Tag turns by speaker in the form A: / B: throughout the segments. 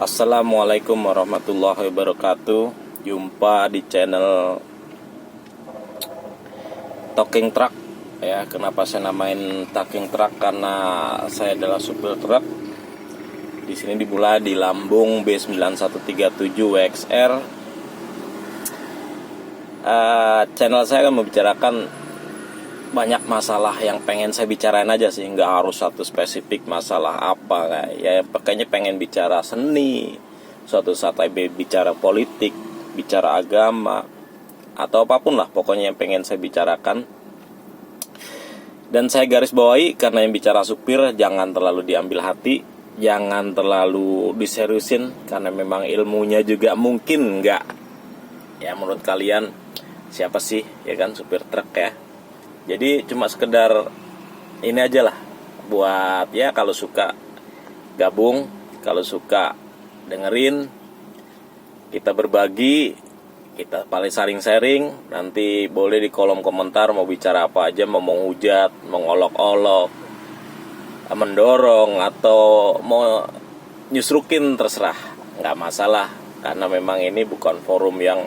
A: Assalamualaikum warahmatullahi wabarakatuh. Jumpa di channel Talking Truck ya. Kenapa saya namain Talking Truck? Karena saya adalah supir truk. Di sini dimulai di Lambung B9137 WXR. Channel saya akan membicarakan banyak masalah yang pengen saya bicarain aja sih, nggak harus satu spesifik masalah apa ya. Pokoknya pengen bicara seni, suatu saat bicara politik, bicara agama, atau apapun lah pokoknya yang pengen saya bicarakan. Dan saya garis bawahi, karena yang bicara supir jangan terlalu diambil hati, jangan terlalu diseriusin, karena memang ilmunya juga mungkin nggak ya menurut kalian siapa sih ya kan supir truk ya. Jadi cuma sekedar ini aja lah, buat ya kalau suka gabung, kalau suka dengerin, kita berbagi, kita paling sharing. Nanti boleh di kolom komentar mau bicara apa aja, mau menghujat, mau ngolok-olok, mendorong, atau mau nyusrukin, terserah, nggak masalah. Karena memang ini bukan forum yang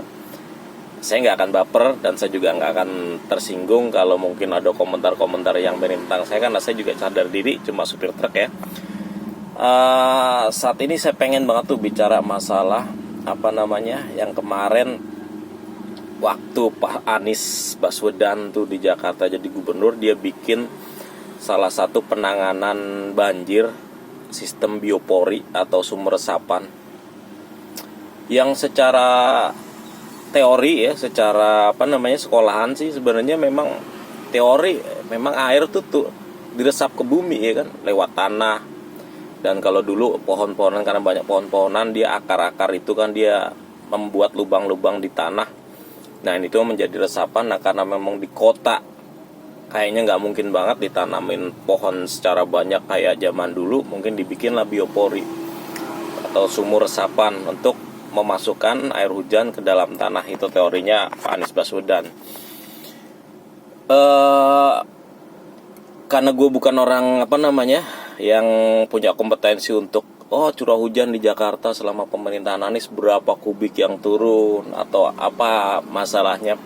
A: saya nggak akan baper, dan saya juga nggak akan tersinggung kalau mungkin ada komentar-komentar yang menentang saya, karena saya juga sadar diri cuma supir truk ya. Saat ini saya pengen banget tuh bicara masalah yang kemarin waktu Pak Anies Baswedan tuh di Jakarta jadi gubernur, dia bikin salah satu penanganan banjir sistem biopori atau sumur resapan yang secara teori ya, secara sekolahan sih sebenarnya memang teori, memang air tuh diresap ke bumi ya kan, lewat tanah. Dan kalau dulu pohon-pohonan, karena banyak pohon-pohonan, dia akar-akar itu kan dia membuat lubang-lubang di tanah. Nah ini tuh menjadi resapan. Nah karena memang di kota kayaknya nggak mungkin banget ditanamin pohon secara banyak kayak zaman dulu, mungkin dibikinlah biopori atau sumur resapan untuk memasukkan air hujan ke dalam tanah. Itu teorinya Pak Anies Baswedan. Karena gue bukan orang yang punya kompetensi untuk curah hujan di Jakarta selama pemerintahan Anies berapa kubik yang turun atau apa masalahnya,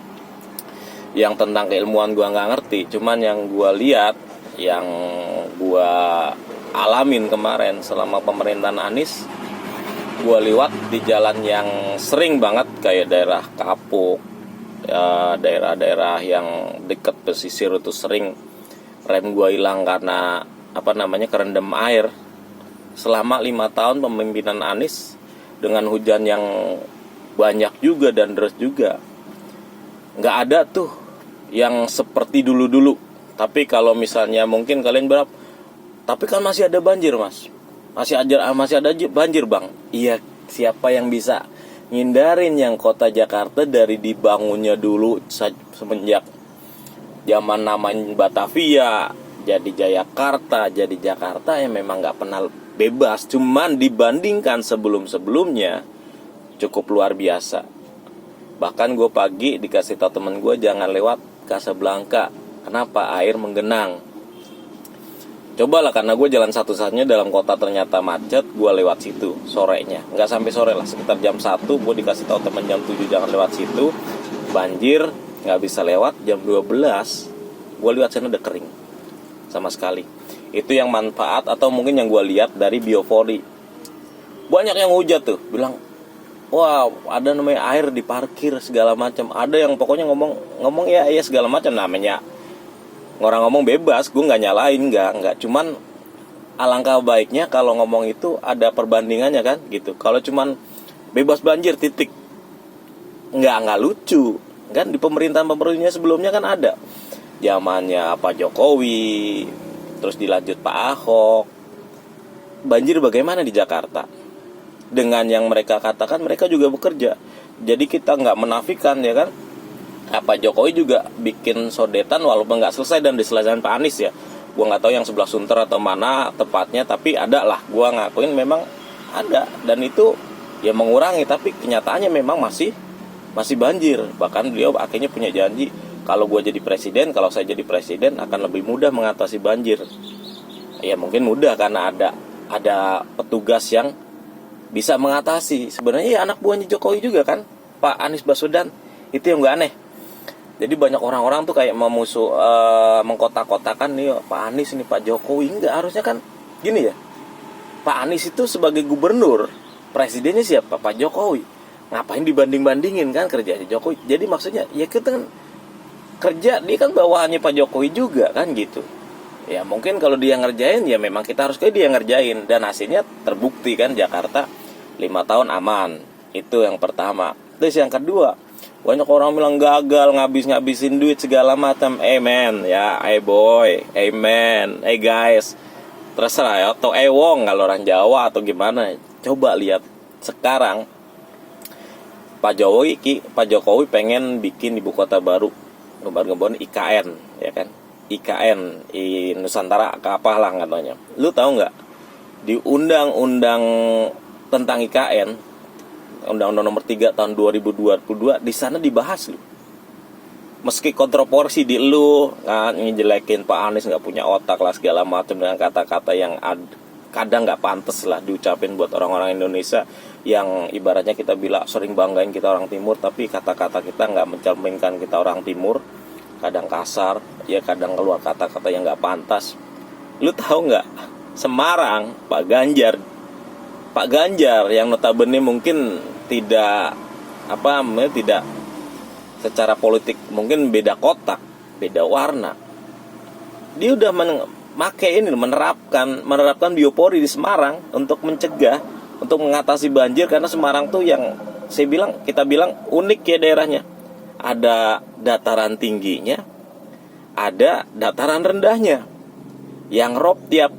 A: yang tentang keilmuan gue nggak ngerti. Cuman yang gue lihat, yang gue alamin kemarin selama pemerintahan Anies, gue lewat di jalan yang sering banget kayak daerah Kapuk, daerah-daerah yang dekat pesisir itu sering rem gue hilang karena kerendam air. Selama 5 tahun pemimpinan Anies dengan hujan yang banyak juga dan deras juga, nggak ada tuh yang seperti dulu-dulu. Tapi kalau misalnya mungkin kalian berapa, tapi kan masih ada banjir mas, masih ada banjir bang. Iya, siapa yang bisa ngindarin yang kota Jakarta dari dibangunnya dulu semenjak zaman namanya Batavia, jadi Jayakarta, jadi Jakarta, yang memang nggak pernah bebas. Cuman dibandingkan sebelum-sebelumnya cukup luar biasa. Bahkan gue pagi dikasih tahu temen gue jangan lewat Casablanca. Kenapa? Air menggenang. Cobalah, karena gue jalan satu-satunya dalam kota ternyata macet, gue lewat situ sorenya. Nggak sampai sore lah, sekitar jam 1 gue dikasih tahu temen jam 7 jangan lewat situ, banjir, nggak bisa lewat. Jam 12 gue lewat sana udah kering sama sekali. Itu yang manfaat atau mungkin yang gue lihat dari biopori. Banyak yang hujat tuh, bilang wah ada namanya air di parkir segala macam. Ada yang pokoknya ngomong ya segala macam. Namanya orang ngomong bebas, gue nggak nyalain, nggak. Cuman alangkah baiknya kalau ngomong itu ada perbandingannya kan, gitu. Kalau cuman bebas banjir titik, nggak lucu kan. Di pemerintahan sebelumnya kan ada, zamannya Pak Jokowi, terus dilanjut Pak Ahok, banjir bagaimana di Jakarta. Dengan yang mereka katakan, mereka juga bekerja. Jadi kita nggak menafikan ya kan. Pak Jokowi juga bikin sodetan walaupun nggak selesai dan diselesaikan Pak Anies ya. Gue nggak tahu yang sebelah Sunter atau mana tepatnya, tapi ada lah. Gue ngakuin memang ada, dan itu ya mengurangi. Tapi kenyataannya memang masih banjir. Bahkan beliau akhirnya punya janji, kalau gue jadi presiden, kalau saya jadi presiden akan lebih mudah mengatasi banjir. Ya mungkin mudah karena ada petugas yang bisa mengatasi. Sebenarnya ya anak buahnya Jokowi juga kan, Pak Anies Baswedan. Itu yang nggak aneh. Jadi banyak orang-orang tuh kayak mengkotak-kotakan nih Pak Anies ini Pak Jokowi. Enggak, harusnya kan gini ya. Pak Anies itu sebagai gubernur, presidennya siapa? Pak Jokowi. Ngapain dibanding-bandingin kan kerjanya Jokowi? Jadi maksudnya ya kita kan kerja, dia kan bawahannya Pak Jokowi juga kan gitu. Ya mungkin kalau dia ngerjain ya memang kita harus kayak dia ngerjain. Dan hasilnya terbukti kan, Jakarta 5 tahun aman. Itu yang pertama. Terus yang kedua, banyak orang bilang gagal, ngabisin duit segala macam. Amen ya, boy, amen. Guys, terserah ya, atau wong kalau orang Jawa atau gimana. Coba lihat sekarang Pak Jokowi pengen bikin ibu kota baru, ngebangun IKN, ya kan? IKN, Nusantara apalah katanya. Lu tahu nggak? Di undang-undang tentang IKN, Undang-Undang Nomor 3 tahun 2022, di sana dibahas lu. Meski kontroversi di lu, ngejelekin Pak Anies nggak punya otak lah segala macam dengan kata-kata yang kadang nggak pantas lah diucapin buat orang-orang Indonesia yang ibaratnya kita bilang sering banggain kita orang Timur, tapi kata-kata kita nggak mencerminkan kita orang Timur. Kadang kasar, ya kadang keluar kata-kata yang nggak pantas. Lu tahu nggak? Semarang, Pak Ganjar yang notabene mungkin tidak secara politik mungkin beda kotak, beda warna. Dia udah menerapkan biopori di Semarang untuk mencegah, untuk mengatasi banjir, karena Semarang tuh yang kita bilang unik ya daerahnya. Ada dataran tingginya, ada dataran rendahnya. Yang rob tiap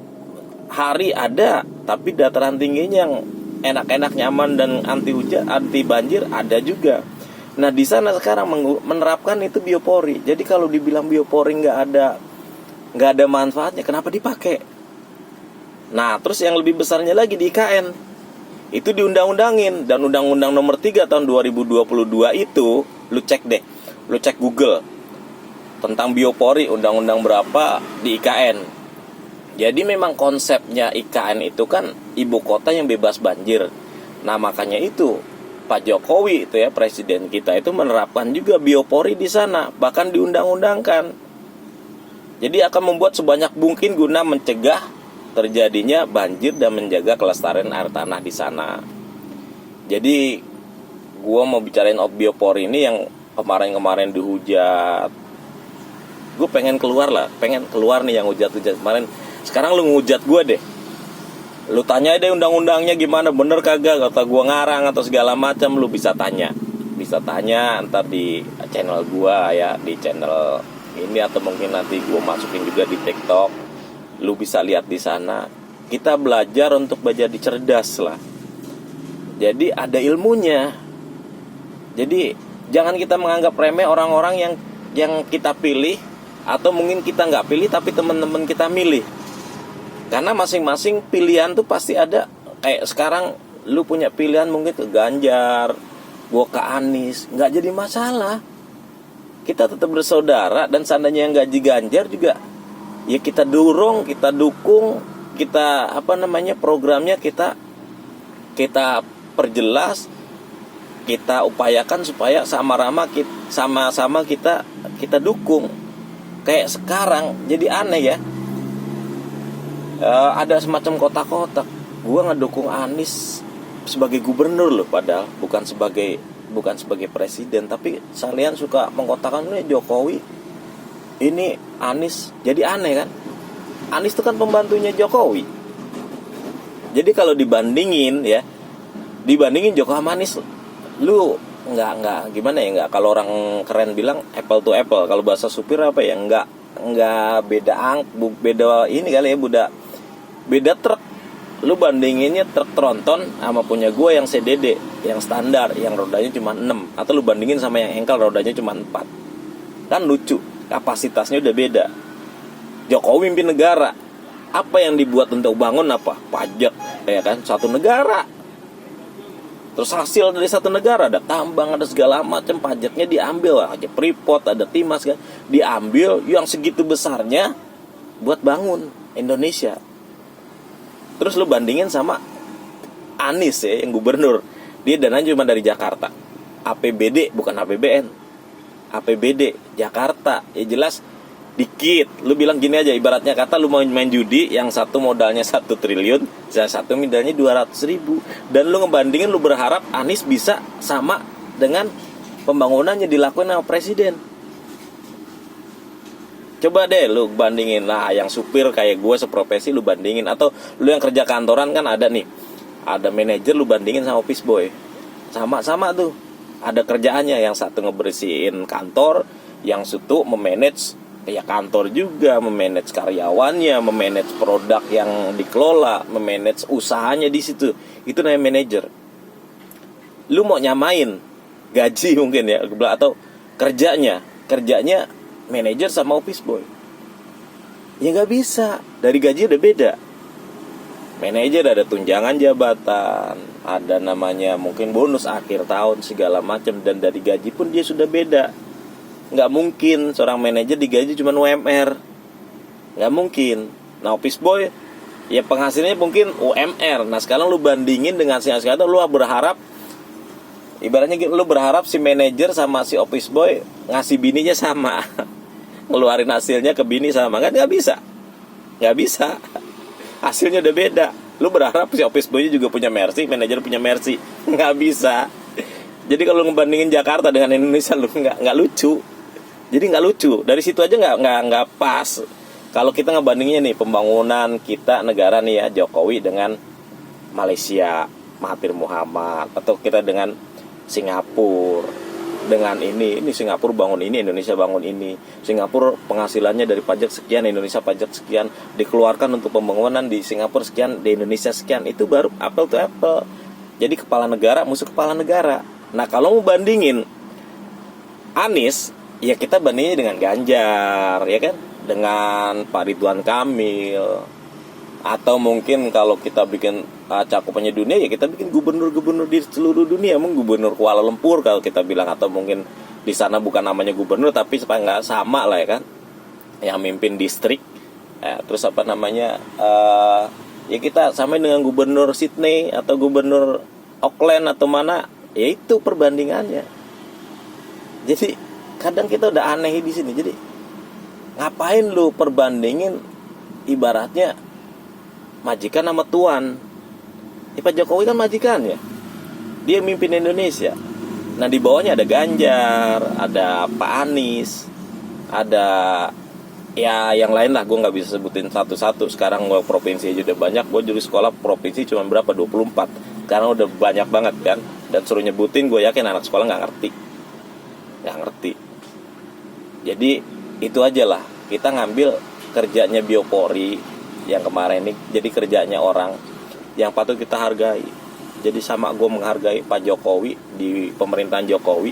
A: hari ada, tapi dataran tingginya yang enak-enak, nyaman dan anti hujan, anti banjir ada juga. Nah di sana sekarang menerapkan itu biopori. Jadi kalau dibilang biopori nggak ada manfaatnya, kenapa dipakai? Nah terus yang lebih besarnya lagi di IKN itu diundang-undangin, dan Undang-Undang Nomor 3 tahun 2022 itu lu cek deh, lu cek Google tentang biopori, undang-undang berapa di IKN. Jadi memang konsepnya IKN itu kan ibu kota yang bebas banjir. Nah makanya itu Pak Jokowi itu ya, presiden kita itu menerapkan juga biopori di sana, bahkan diundang-undangkan. Jadi akan membuat sebanyak mungkin guna mencegah terjadinya banjir dan menjaga kelestarian air tanah di sana. Jadi gua mau bicarain biopori ini yang kemarin dihujat. Gue pengen keluar nih yang hujat-hujat kemarin. Sekarang lu ngehujat gue deh. Lu tanya deh undang-undangnya gimana, bener kagak, kata gue ngarang atau segala macam, lu bisa tanya ntar di channel gue ya, di channel ini, atau mungkin nanti gue masukin juga di TikTok. Lu bisa lihat di sana. Kita belajar untuk menjadi cerdas lah. Jadi ada ilmunya. Jadi jangan kita menganggap remeh orang-orang yang kita pilih, atau mungkin kita nggak pilih tapi teman-teman kita milih. Karena masing-masing pilihan tuh pasti ada. Kayak sekarang lu punya pilihan mungkin ke Ganjar, gua ke Anies, nggak jadi masalah. Kita tetap bersaudara, dan seandainya yang gaji Ganjar juga ya kita dorong, kita dukung, kita programnya kita perjelas, kita upayakan supaya sama-sama kita dukung. Kayak sekarang jadi aneh ya. Ada semacam kotak-kotak. Gua ngedukung Anies sebagai gubernur loh, padahal bukan sebagai presiden, tapi kalian suka mengkotakkan ini Jokowi, ini Anies. Jadi aneh kan? Anies itu kan pembantunya Jokowi. Jadi kalau dibandingin Jokowi sama Anies, lu nggak gimana ya, nggak, kalau orang keren bilang apple to apple. Kalau bahasa supir apa ya, nggak beda ini kali ya, beda truk. Lu bandinginnya truk tronton sama punya gue yang CDD, yang standar, yang rodanya cuma 6, atau lu bandingin sama yang engkel rodanya cuma 4. Kan lucu, kapasitasnya udah beda. Jokowi mimpin negara, apa yang dibuat untuk bangun apa? Pajak, ya kan, satu negara. Terus hasil dari satu negara ada tambang, ada segala macam, pajaknya diambil aja, Freeport, ada Timas kan, diambil yang segitu besarnya buat bangun Indonesia. Terus lu bandingin sama Anies ya, yang gubernur, dia dananya cuma dari Jakarta. APBD bukan APBN, APBD Jakarta. Ya jelas dikit. Lu bilang gini aja, ibaratnya kata lu mau main judi, yang satu modalnya 1 triliun, yang satu modalnya 200.000, dan lu ngebandingin, lu berharap Anies bisa sama dengan pembangunannya dilakukan sama presiden. Coba deh lu bandingin lah, yang supir kayak gue seprofesi lu bandingin, atau lu yang kerja kantoran kan ada nih, ada manajer, lu bandingin sama office boy, sama-sama tuh ada kerjaannya, yang satu ngebersihin kantor, yang satu memanage ya kantor juga, memanage karyawannya, memanage produk yang dikelola, memanage usahanya di situ. Itu namanya manajer. Lu mau nyamain gaji mungkin ya, atau kerjanya manajer sama office boy, ya nggak bisa. Dari gaji udah beda. Manajer ada tunjangan jabatan, ada namanya mungkin bonus akhir tahun segala macam, dan dari gaji pun dia sudah beda. Nggak mungkin seorang manajer digaji cuma UMR, nggak mungkin. Nah office boy ya penghasilannya mungkin UMR. Nah sekarang lu bandingin dengan sekarang, lu berharap, ibaratnya lu berharap si manajer sama si office boy ngasih bininya sama, ngeluarin hasilnya ke bini sama, kan nggak bisa, hasilnya udah beda. Lu berharap si office boy juga punya Mercy, manajer punya Mercy, nggak bisa. Jadi kalau ngebandingin Jakarta dengan Indonesia, lu nggak lucu. Jadi nggak lucu. Dari situ aja nggak pas. Kalau kita ngebandingnya nih, pembangunan kita negara nih ya, Jokowi dengan Malaysia, Mahathir Muhammad, atau kita dengan Singapura, dengan ini Singapura bangun ini, Indonesia bangun ini. Singapura penghasilannya dari pajak sekian, Indonesia pajak sekian, dikeluarkan untuk pembangunan di Singapura sekian, di Indonesia sekian. Itu baru apple to apple. Jadi kepala negara musuh kepala negara. Nah kalau mau bandingin Anies, ya kita bandingin dengan Ganjar, ya kan, dengan Pak Ridwan Kamil, atau mungkin kalau kita bikin cakupannya dunia, ya kita bikin gubernur-gubernur di seluruh dunia, mungkin gubernur Kuala Lumpur kalau kita bilang, atau mungkin di sana bukan namanya gubernur tapi supaya nggak sama lah ya kan, yang mimpin distrik, terus apa namanya, ya kita samain dengan gubernur Sydney atau gubernur Auckland atau mana, ya itu perbandingannya. Jadi kadang kita udah aneh di sini. Jadi ngapain lu perbandingin ibaratnya majikan sama tuan? Pak Jokowi kan majikan ya, dia mimpin Indonesia. Nah di bawahnya ada Ganjar, ada Pak Anies, ada ya yang lain lah, gue nggak bisa sebutin satu-satu. Sekarang gue provinsi aja udah banyak. Gue dulu sekolah provinsi cuma berapa, 24. Sekarang udah banyak banget kan. Dan suruh nyebutin, gue yakin anak sekolah nggak ngerti. Jadi itu aja lah, kita ngambil kerjanya Biopori yang kemarin ini jadi kerjanya orang yang patut kita hargai. Jadi sama gue menghargai Pak Jokowi di pemerintahan Jokowi.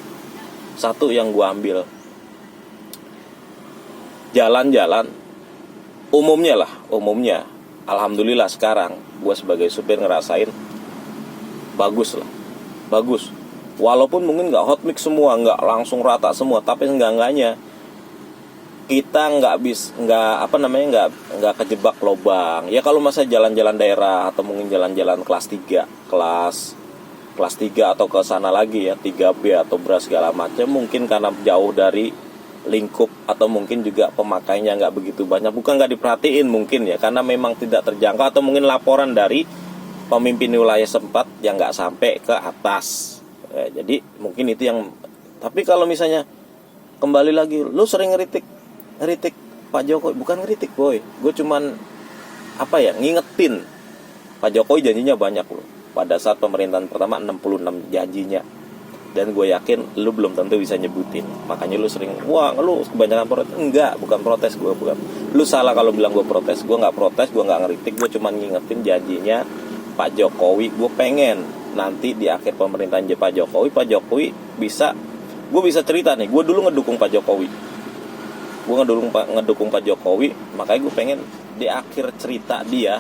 A: Satu yang gue ambil, jalan-jalan umumnya alhamdulillah sekarang gue sebagai supir ngerasain bagus. Walaupun mungkin nggak hot mix semua, nggak langsung rata semua, tapi enggaknya kita nggak kejebak lobang. Ya kalau masa jalan-jalan daerah atau mungkin jalan-jalan kelas 3 atau ke sana lagi ya, 3B atau beras segala macam, mungkin karena jauh dari lingkup atau mungkin juga pemakainya nggak begitu banyak, bukan nggak diperhatiin mungkin ya, karena memang tidak terjangkau, atau mungkin laporan dari pemimpin wilayah sempat yang nggak sampai ke atas. Jadi mungkin itu yang. Tapi kalau misalnya kembali lagi, lu sering ngeritik Pak Jokowi, bukan ngeritik boy, gue cuman ngingetin Pak Jokowi janjinya banyak loh. Pada saat pemerintahan pertama 66 janjinya, dan gue yakin lu belum tentu bisa nyebutin. Makanya lu sering, wah lu kebanyakan protes. Enggak, bukan protes gue, bukan. Lu salah kalau bilang gue protes. Gue nggak protes, gue nggak ngeritik, gue cuman ngingetin janjinya Pak Jokowi. Gue pengen nanti di akhir pemerintahan Pak Jokowi bisa, gue bisa cerita nih, gue dulu ngedukung Pak Jokowi. Ngedukung Pak Jokowi, makanya gue pengen di akhir cerita dia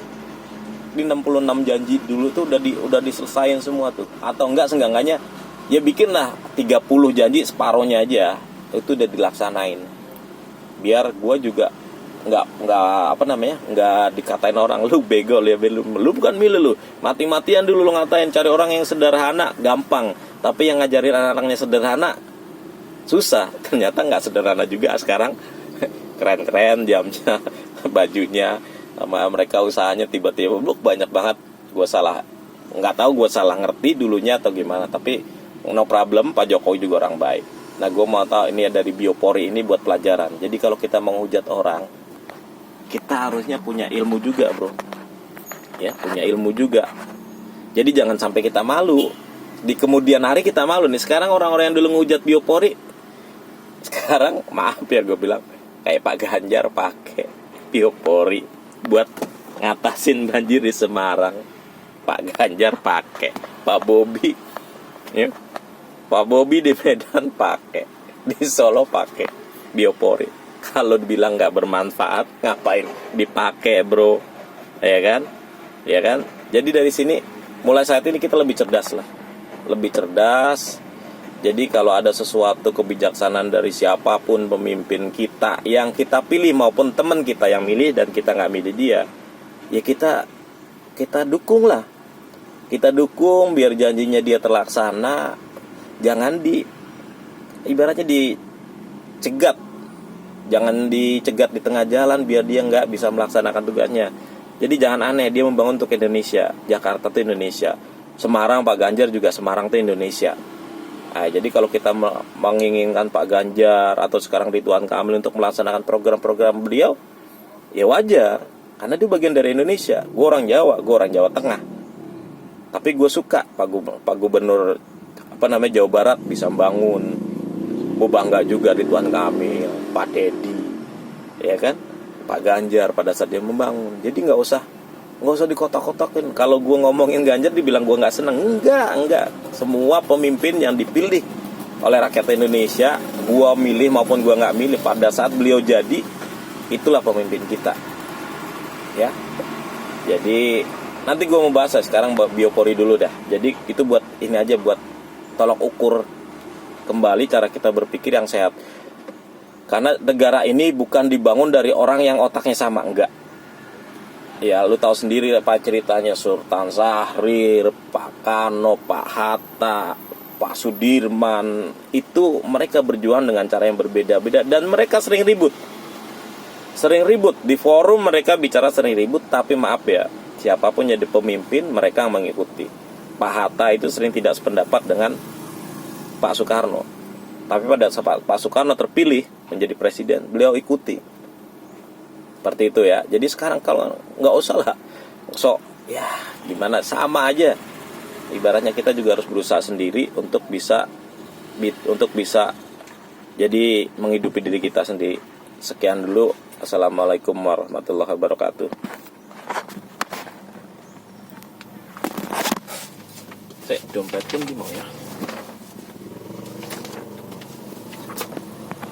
A: di 66 janji dulu tuh udah diselesain semua tuh, atau enggak seenggaknya ya bikinlah 30 janji separohnya aja itu udah dilaksanain, biar gue juga nggak dikatain orang lu bego ya, lu bukan milih lu mati-matian dulu lu ngatain, cari orang yang sederhana gampang, tapi yang ngajarin anak-anaknya sederhana susah. Ternyata nggak sederhana juga sekarang. Keren-keren jamnya, bajunya, sama mereka usahanya tiba-tiba banyak banget. Gue salah, nggak tahu gue salah ngerti dulunya atau gimana, tapi no problem, Pak Jokowi juga orang baik. Nah gue mau tahu ini dari biopori ini buat pelajaran. Jadi kalau kita menghujat orang, kita harusnya punya ilmu juga bro, ya punya ilmu juga. Jadi jangan sampai kita malu di kemudian hari, kita malu nih. Sekarang orang-orang yang dulu ngehujat biopori, sekarang maaf ya gue bilang, kayak Pak Ganjar pakai biopori buat ngatasin banjir di Semarang. Pak Ganjar pakai, Pak Bobi ya, Pak Bobi di Medan pakai, di Solo pakai biopori. Kalau dibilang nggak bermanfaat, ngapain dipakai bro, ya kan, ya kan. Jadi dari sini mulai saat ini kita lebih cerdas lah, lebih cerdas. Jadi kalau ada sesuatu kebijaksanaan dari siapapun pemimpin kita yang kita pilih maupun teman kita yang milih dan kita nggak milih dia, ya kita dukung lah, kita dukung biar janjinya dia terlaksana. Jangan ibaratnya dicegat. Jangan dicegat di tengah jalan biar dia nggak bisa melaksanakan tugasnya. Jadi jangan aneh, dia membangun untuk Indonesia. Jakarta itu Indonesia. Semarang, Pak Ganjar juga Semarang itu Indonesia. Nah, jadi kalau kita menginginkan Pak Ganjar atau sekarang Ridwan Kamil untuk melaksanakan program-program beliau, ya wajar. Karena dia bagian dari Indonesia. Gue orang Jawa, gue orang Jawa Tengah. Tapi gue suka Pak Gubernur Jawa Barat bisa membangun. Gue bangga juga Ridwan Kamil, Pak Dedi, ya kan, Pak Ganjar pada saat dia membangun. Jadi nggak usah dikotak-kotakin. Kalau gue ngomongin Ganjar dibilang gue nggak seneng, enggak. Semua pemimpin yang dipilih oleh rakyat Indonesia, gue milih maupun gue nggak milih, pada saat beliau jadi, itulah pemimpin kita, ya. Jadi nanti gue mau bahas sekarang biopori dulu dah. Jadi itu buat ini aja, buat tolok ukur kembali cara kita berpikir yang sehat. Karena negara ini bukan dibangun dari orang yang otaknya sama, enggak. Ya lu tahu sendiri apa ceritanya Sultan Syahrir, Pak Karno, Pak Hatta, Pak Sudirman. Itu mereka berjuang dengan cara yang berbeda-beda dan mereka sering ribut. Di forum mereka bicara sering ribut, tapi maaf ya, siapapun jadi pemimpin mereka mengikuti. Pak Hatta itu sering tidak sependapat dengan Pak Soekarno, tapi pada saat Pak Soekarno terpilih menjadi presiden, beliau ikuti. Seperti itu ya. Jadi sekarang kalau nggak usah lah, ya gimana, sama aja. Ibaratnya kita juga harus berusaha sendiri untuk bisa jadi menghidupi diri kita sendiri. Sekian dulu. Assalamualaikum warahmatullahi wabarakatuh. Dompet pun di mau ya.